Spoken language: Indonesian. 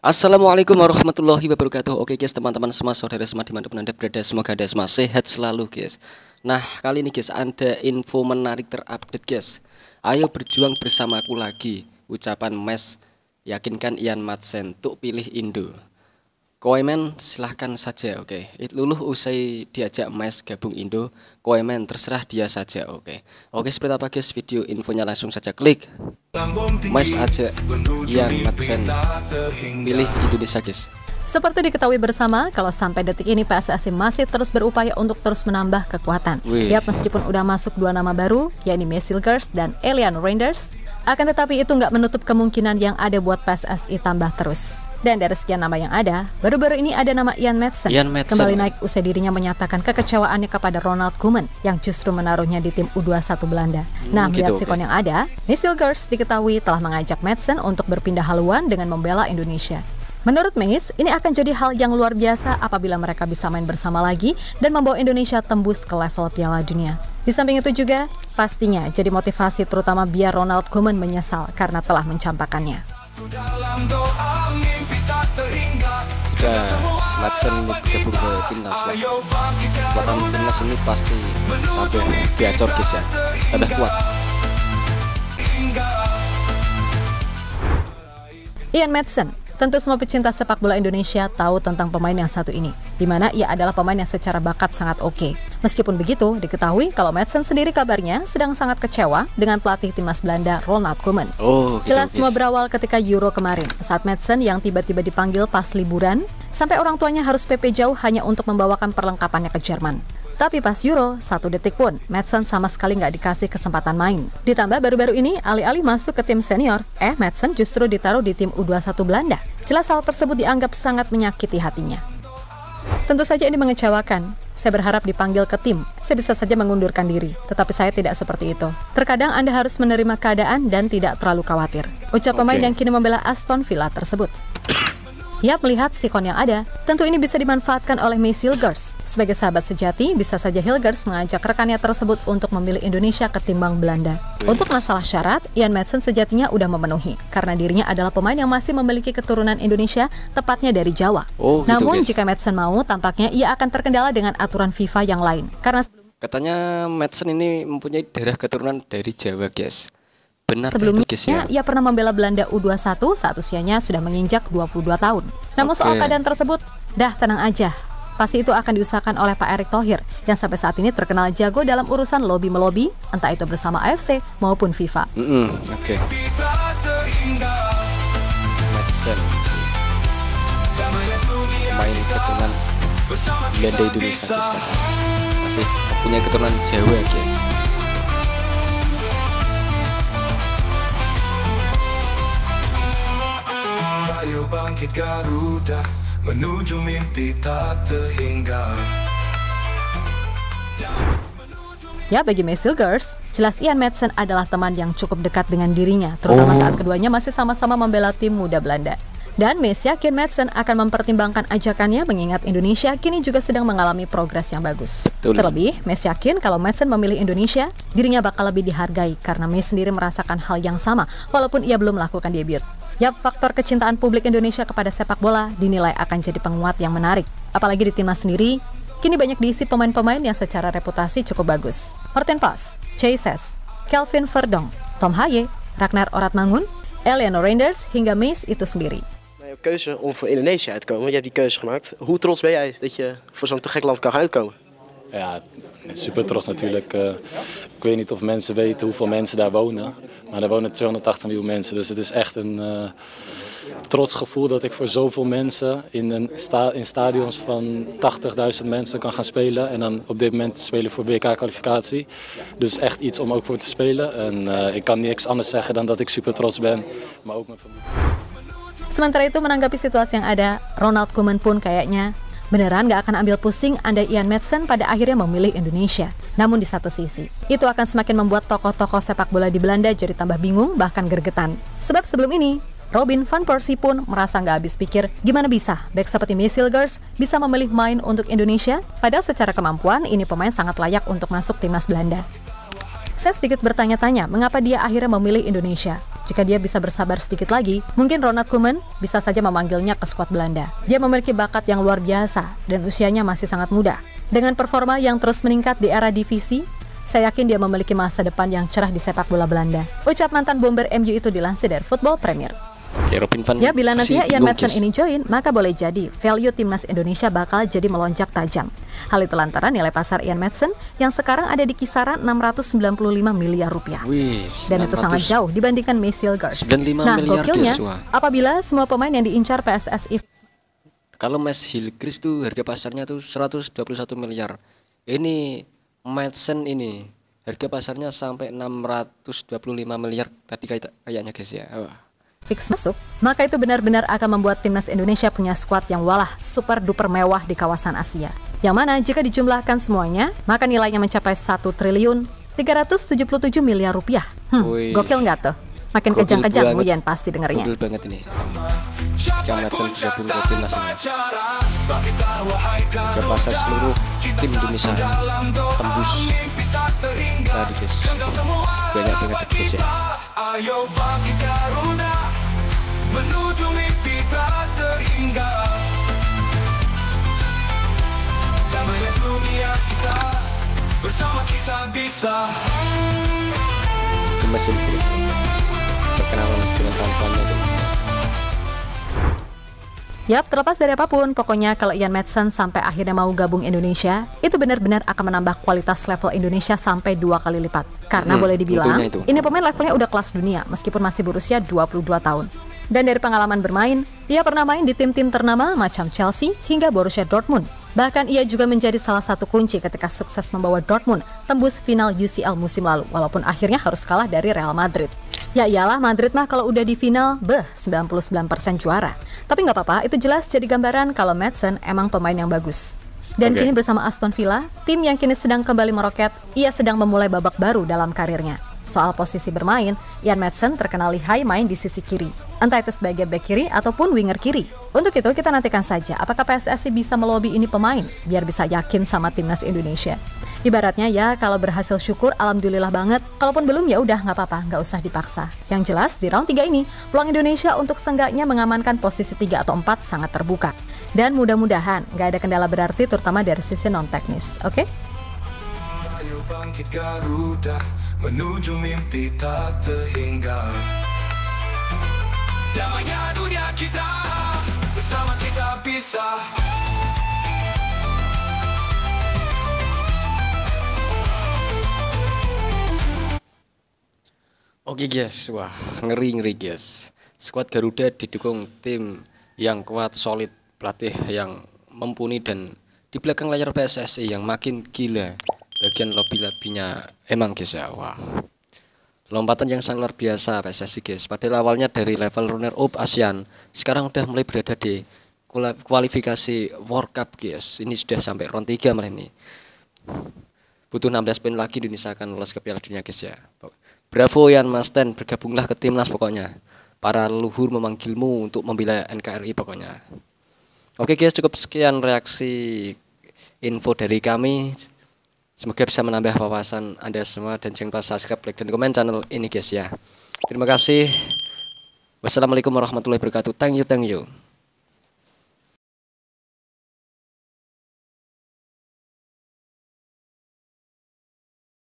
Assalamualaikum warahmatullahi wabarakatuh. Oke guys, teman-teman semua, saudara semua dimanapun Anda berada, semoga Anda semua sehat selalu guys. Nah, kali ini guys ada info menarik terupdate guys. Ayo berjuang bersamaku lagi, ucapan Mes yakinkan Ian Madsen untuk pilih Indo. Koemen silahkan saja, oke. Luluh usai diajak Mes gabung Indo, Koemen terserah dia saja, oke. Oke, seperti apa guys video infonya, langsung saja klik. Mes ajak Ian Madsen pilih Indonesia guys. Seperti diketahui bersama, kalau sampai detik ini PSSI masih terus berupaya untuk terus menambah kekuatan. Ya, meskipun udah masuk dua nama baru, yakni Messi Girls dan Elian Reinders, akan tetapi itu nggak menutup kemungkinan yang ada buat PSSI tambah terus. Dan dari sekian nama yang ada, baru-baru ini ada nama Ian Madsen. Kembali naik usai dirinya menyatakan kekecewaannya kepada Ronald Koeman yang justru menaruhnya di tim U21 Belanda. Nah, melihat sikon yang ada, Messi Girls diketahui telah mengajak Madsen untuk berpindah haluan dengan membela Indonesia. Menurut Meis, ini akan jadi hal yang luar biasa apabila mereka bisa main bersama lagi dan membawa Indonesia tembus ke level Piala Dunia. Di samping itu juga, pastinya jadi motivasi terutama biar Ronald Koeman menyesal karena telah mencampakkannya. Jika Madsen gabung ke timnas, kekuatan timnas ini pasti tambah gacor guys ya, tambah kuat. Ian Madsen, tentu semua pecinta sepak bola Indonesia tahu tentang pemain yang satu ini, di mana ia adalah pemain yang secara bakat sangat oke. Meskipun begitu, diketahui kalau Madsen sendiri kabarnya sedang sangat kecewa dengan pelatih timnas Belanda Ronald Koeman. Jelas semua berawal ketika Euro kemarin, saat Madsen yang tiba-tiba dipanggil pas liburan, sampai orang tuanya harus PP jauh hanya untuk membawakan perlengkapannya ke Jerman. Tapi pas Euro, 1 detik pun, Madsen sama sekali nggak dikasih kesempatan main. Ditambah baru-baru ini, alih-alih masuk ke tim senior, Madsen justru ditaruh di tim U21 Belanda. Jelas hal tersebut dianggap sangat menyakiti hatinya. Tentu saja ini mengecewakan. Saya berharap dipanggil ke tim, saya bisa saja mengundurkan diri. Tetapi saya tidak seperti itu. Terkadang Anda harus menerima keadaan dan tidak terlalu khawatir, ucap pemain yang kini membela Aston Villa tersebut. Ya, melihat sikon yang ada, tentu ini bisa dimanfaatkan oleh Messi Hilgers. Sebagai sahabat sejati, bisa saja Hilgers mengajak rekannya tersebut untuk memilih Indonesia ketimbang Belanda. Untuk masalah syarat, Ian Madsen sejatinya udah memenuhi, karena dirinya adalah pemain yang masih memiliki keturunan Indonesia, tepatnya dari Jawa. Namun jika Madsen mau, tampaknya ia akan terkendala dengan aturan FIFA yang lain. Karena katanya Madsen ini mempunyai darah keturunan dari Jawa guys. Benar, sebelumnya ia pernah membela Belanda U21 saat usianya sudah menginjak 22 tahun. Namun soal keadaan tersebut, dah tenang aja. Pasti itu akan diusahakan oleh Pak Erick Thohir yang sampai saat ini terkenal jago dalam urusan lobby-melobi, entah itu bersama AFC maupun FIFA. Madsen, pemain keturunan Belanda Indonesia guys, masih punya keturunan Jawa guys. Ayo bangkit Garuda, menuju mimpi tak terhingga. Ya, bagi Messi Girls, jelas Ian Madsen adalah teman yang cukup dekat dengan dirinya, terutama saat keduanya masih sama-sama membela tim muda Belanda. Dan Messi yakin Madsen akan mempertimbangkan ajakannya mengingat Indonesia kini juga sedang mengalami progres yang bagus. Terlebih, Messi yakin kalau Madsen memilih Indonesia, dirinya bakal lebih dihargai karena Messi sendiri merasakan hal yang sama walaupun ia belum melakukan debut. Yap, faktor kecintaan publik Indonesia kepada sepak bola dinilai akan jadi penguat yang menarik. Apalagi di timnas sendiri, kini banyak diisi pemain-pemain yang secara reputasi cukup bagus. Martin Pas, Chase, Kelvin Verdonk, Tom Haye, Ragnar Oratmangun, Elian Reinders hingga Meis itu sendiri. Je hebt keuze om voor Indonesië uit te komen. Je hebt die keuze gemaakt. Hoe trots ben jij dat je voor zo'n te gek land kan gaan uitkomen? Ja, super trots natuurlijk. Ik weet niet of mensen weten hoeveel mensen daar wonen. Maar daar wonen 280 miljoen mensen. Dus het is echt een trots gevoel dat ik voor zoveel mensen in stadions van 80.000 mensen kan gaan spelen. En dan op dit moment spelen voor WK-kwalificatie. Dus echt iets om ook voor te spelen. En ik kan niks anders zeggen dan dat ik super trots ben. Maar ook mijn familie. Sementara itu, menanggapi situasi yang ada, Ronald Koeman pun kayaknya beneran gak akan ambil pusing andai Ian Madsen pada akhirnya memilih Indonesia. Namun di satu sisi, itu akan semakin membuat tokoh-tokoh sepak bola di Belanda jadi tambah bingung bahkan gergetan. Sebab sebelum ini, Robin van Persie pun merasa gak habis pikir gimana bisa bek seperti Messi Hilgers bisa memilih main untuk Indonesia, padahal secara kemampuan ini pemain sangat layak untuk masuk timnas Belanda. Saya sedikit bertanya-tanya mengapa dia akhirnya memilih Indonesia. Jika dia bisa bersabar sedikit lagi, mungkin Ronald Koeman bisa saja memanggilnya ke skuad Belanda. Dia memiliki bakat yang luar biasa dan usianya masih sangat muda. Dengan performa yang terus meningkat di era divisi, saya yakin dia memiliki masa depan yang cerah di sepak bola Belanda. Ucap mantan bomber MU itu dilansir dari Football Premier. Oke, Robin van Ya, bila nantinya Ian bingung, Maatsen Jess. ini join, maka boleh jadi value timnas Indonesia bakal jadi melonjak tajam. Hal itu lantaran nilai pasar Ian Maatsen yang sekarang ada di kisaran 695 miliar rupiah. Wih, Dan itu sangat jauh dibandingkan Messi Hilgers. 95 Nah, miliar, gokilnya, Des, wah. apabila semua pemain yang diincar PSSI Kalau Mes Hilgers tuh harga pasarnya tuh 121 miliar. Ini Maatsen ini harga pasarnya sampai 625 miliar tadi kayaknya guys ya. Wah. fix masuk, maka itu benar-benar akan membuat timnas Indonesia punya skuad yang walah super duper mewah di kawasan Asia. Yang mana jika dijumlahkan semuanya, maka nilainya mencapai 1 triliun 377 miliar rupiah. Wih. Gokil nggak tuh? Makin Gokil kejang-kejang banget. Muyan pasti dengernya. Gokil banget ini. Jika Maatsen bergabung ke timnas ini, harga pasar seluruh tim Indonesia tembus tadi guys. Banyak banget tadi guys ya. Ayo bangkit garuda menuju mimpi tak terhingga. Damainya dunia kita, bersama kita bisa. Itu Mes Hilgers berkenalan dengan kawan-kawannya tuh. Yap, terlepas dari apapun, pokoknya kalau Ian Maatsen sampai akhirnya mau gabung Indonesia, itu benar-benar akan menambah kualitas level Indonesia sampai 2 kali lipat. Karena boleh dibilang, tentunya itu. ini pemain levelnya udah kelas dunia, meskipun masih berusia 22 tahun. Dan dari pengalaman bermain, ia pernah main di tim-tim ternama macam Chelsea hingga Borussia Dortmund. Bahkan ia juga menjadi salah satu kunci ketika sukses membawa Dortmund tembus final UCL musim lalu, walaupun akhirnya harus kalah dari Real Madrid. Ya iyalah, Madrid mah kalau udah di final, 99% juara. Tapi nggak apa-apa, itu jelas jadi gambaran kalau Maatsen emang pemain yang bagus. Dan Oke. kini bersama Aston Villa, tim yang kini sedang kembali meroket, ia sedang memulai babak baru dalam karirnya. Soal posisi bermain, Ian Maatsen terkenal lihai main di sisi kiri. Entah itu sebagai bek kiri ataupun winger kiri. Untuk itu kita nantikan saja apakah PSSI bisa melobi ini pemain biar bisa yakin sama timnas Indonesia. Ibaratnya ya, kalau berhasil syukur alhamdulillah banget, kalaupun belum ya udah nggak apa-apa, nggak usah dipaksa. Yang jelas di round 3 ini, peluang Indonesia untuk seenggaknya mengamankan posisi 3 atau 4 sangat terbuka. Dan mudah-mudahan nggak ada kendala berarti terutama dari sisi non-teknis, oke? Ayo bangkit Garuda menuju mimpi tak terhingga. Damainya dunia kita, bersama kita bisa. Oke guys, wah ngeri guys. Skuad Garuda didukung tim yang kuat, solid, pelatih yang mumpuni dan di belakang layar PSSI yang makin gila. Bagian lobby-lobbynya emang guys ya, wah. Lompatan yang sangat luar biasa PSSI guys. Padahal awalnya dari level runner up ASEAN, sekarang udah mulai berada di kualifikasi World Cup guys. Ini sudah sampai round 3 malah ini. Butuh 16 poin lagi Indonesia akan lolos ke Piala Dunia guys ya. Bravo Ian Maatsen, bergabunglah ke timnas pokoknya. Para leluhur memanggilmu untuk membela NKRI pokoknya. Oke guys, cukup sekian reaksi info dari kami. Semoga bisa menambah wawasan Anda semua dan jangan lupa subscribe, like, dan komen channel ini guys ya. Terima kasih. Wassalamualaikum warahmatullahi wabarakatuh. Thank you.